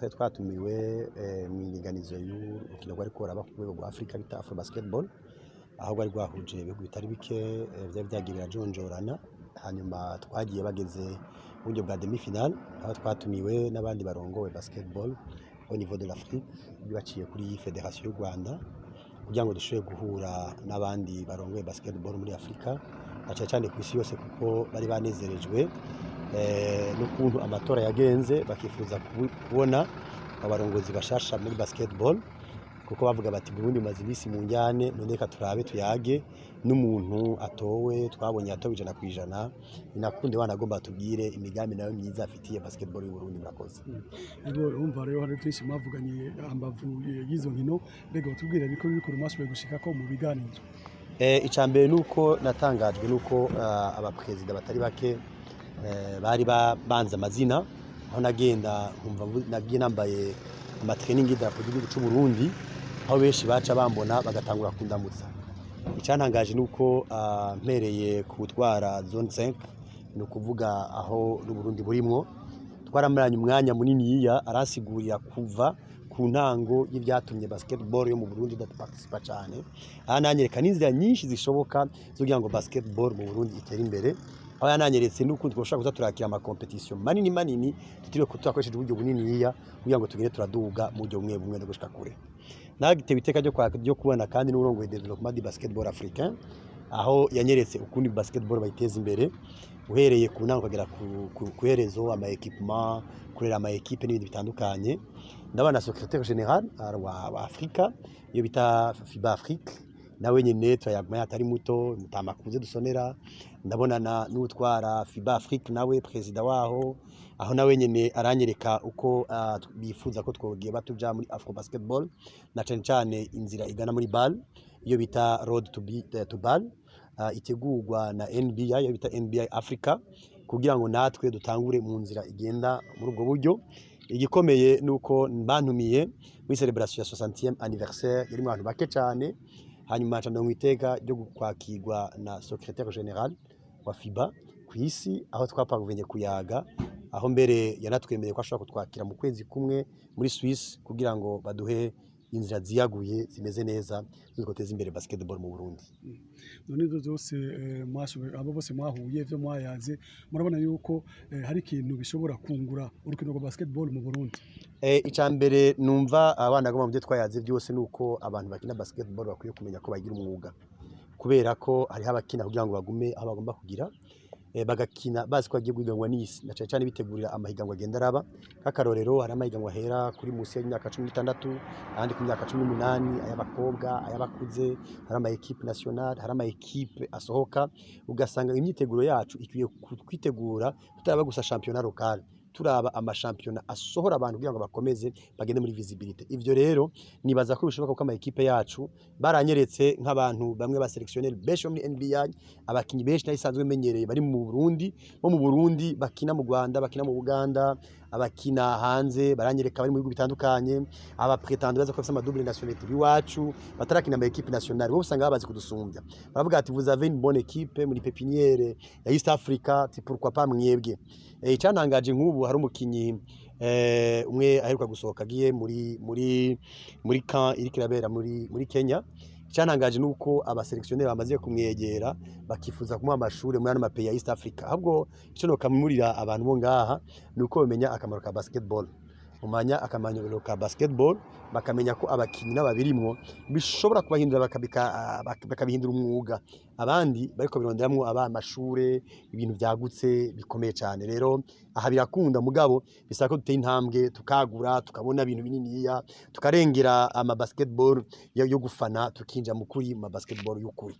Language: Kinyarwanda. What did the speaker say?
twari twatumiwe mu iringanizo y'urukino rwari kuraba ku rwego rwa Afrika bita Afro Basketball, aho rwari rwahuje ibihugu bitari bike byari byagiye birajonjorana. Hanyuma twagiye bageze mu buryo bwa demi final, aho twatumiwe n'abandi barongowe basketball au niveau de l'Afrique bibaciye kuri Federation y'u Rwanda, kugira ngo dushobore guhura n'abandi barongowe basketball muri Afrika, cyane cyane ku isi yose, kuko bari banezerejwe n'ukuntu amatora yagenze, bakifuza kubona abarongozi bashasha muri basketball, kuko bavuga bati Burundi maze ibisi mu njyane, none reka turabe tuyage n'umuntu atowe, twabonye atowe 100%. Binakunde wanagomba tubwire imigambi nayo myiza afitiye basketball y'u Burundi. Murakoze. Ego umva rero hari twinshi mwavuganye ambavu y'izo nkino, mbega tubwire biko bikuru mashoboye gushika ko mu biganiro. Icambere nuko natangajwe nuko abapresident batari bake bari banze amazina, aho nagenda nkumva nagiye nambaye amatraining y'idarapo ry'igihugu cy'u Burundi, aho benshi baca bambona bagatangura kundamutsa. Icyantangaje nuko mpereye kutwara zone 5, no kuvuga aho n'u Burundi burimwo, twaramaranye umwanya munini yiya arasigurira kuva ku ntango y'ibyatumye basketball yo mu Burundi idaparticipa cyane, ananyereka n'inzira nyinshi zishoboka zo kugira ngo basketball mu Burundi itere imbere. Aho yananyeretse n'ukundi twoshaka kuza turakira ama competition manini tutiriwe turakoresheje uburyo bunini yiya kugira ngo tugire turaduga mu buryo bumwe no gushika kure. Nagitewe iteka ryo kubona kandi n'urongoye development du basketball africain, aho yanyeretse ukundi basketball bayiteza imbere, uhereye ku ntango kugera ku herezo, ama equipement, kurera ama equipe n'ibindi bitandukanye. Ndabana secrétaire général wa Afrika iyo bita FIBA Afrique, nawe nyene twayagmaya atari muto, mutamakuze dusonera. Ndabona n'utwara FIBA Afrique nawe president waho, aho nawe nyene aranyereka uko bifuza ko twogiye batuja muri Afro Basketball, na cyane inzira igana muri BAL iyo bita Road to BAL, itegurwa na NBA iyo bita NBA Africa, kugira ngo natwe dutangure mu nzira igenda muri ubwo buryo. Igikomeye nuko bantumiye muri celebration ya 60e anniversaire yari mu bantu bake cyane, hanyuma cyane iteka ryo kwakirwa na secrétaire général wa FIBA ku isi, aho twapavuye kuyaga, aho mbere yanatwemereye ko ashobora kutwakira mu kwezi kumwe muri Swiss, kugira ngo baduhe inzira ziyaguye zimeze neza zikoteza imbere basketball mu Burundi. None zose mwashoboye abo bose mwahuye byo mwayaze, murabona yuko hari ikintu bishobora kungura urukino rwa basketball mu Burundi. Icambere numva abana goma mu byo twayaze byose nuko abantu bakina basketball bakwiye kumenya ko bagira umwuga, kubera ko hari abakina kugira ngo bagume aho bagomba kugira, bagakina bazi ko agiye guhiganwa n'isi, na cyane bitegurira amahiganwa agenda araba. Kakarorero hari amahiganwa hera kuri musi y'imyaka 16, ahandi ku myaka 18, ay'abakobwa, ay'abakuze, hari ama equipe nationale, hari ama equipe asohoka. Ugasanga imyiteguro yacu ikwiye kwitegura tutaraba gusa championnat local, turaba ama championnat asohora abantu kugira ngo bakomeze bagende muri visibility. Ivyo rero nibaza ko bishoboka ko ama equipe yacu baranyeretse nk'abantu bamwe ba selectionnel benshi muri NBA, abakinyi benshi nayisanzwe menyereye bari mu Burundi, bo mu Burundi bakina mu Rwanda, bakina mu Uganda, abakina hanze baranyereka bari mu bihugu bitandukanye, aba pretendants baza ko bafite ama double nationalité biwacu batarakina ama equipe nationale, bo usanga babazi kudusumbya. Baravuga ati vous avez une bonne équipe muri pépinière ya East Africa, ti pourquoi pas mwebwe. Icyantangaje nk'ubu hari umukinyi umwe aheruka gusohoka agiye muri camp iri kirabera muri Kenya. Icyantangaje nuko abaselectionnaire bamaze kumwegera bakifuza kumuha amashuri muri ama pays ya East Africa. Ahubwo ico no kamurira abantu bo ngaha nuko bamenya akamaro ka basketball, umanya akamanyobero ka basketball, bakamenya ko abakinyi n'ababirimwo bishobora kubahindura bakabihindura umwuga. Abandi bariko bironderamwo amashure, ibintu byagutse bikomeye cyane. Rero aha birakunda, mugabo bisaba ko duteye intambwe tukagura, tukabona ibintu bininiya, tukarengera ama basketball yo gufana, tukinja mu kuri ma basketball y'ukuri.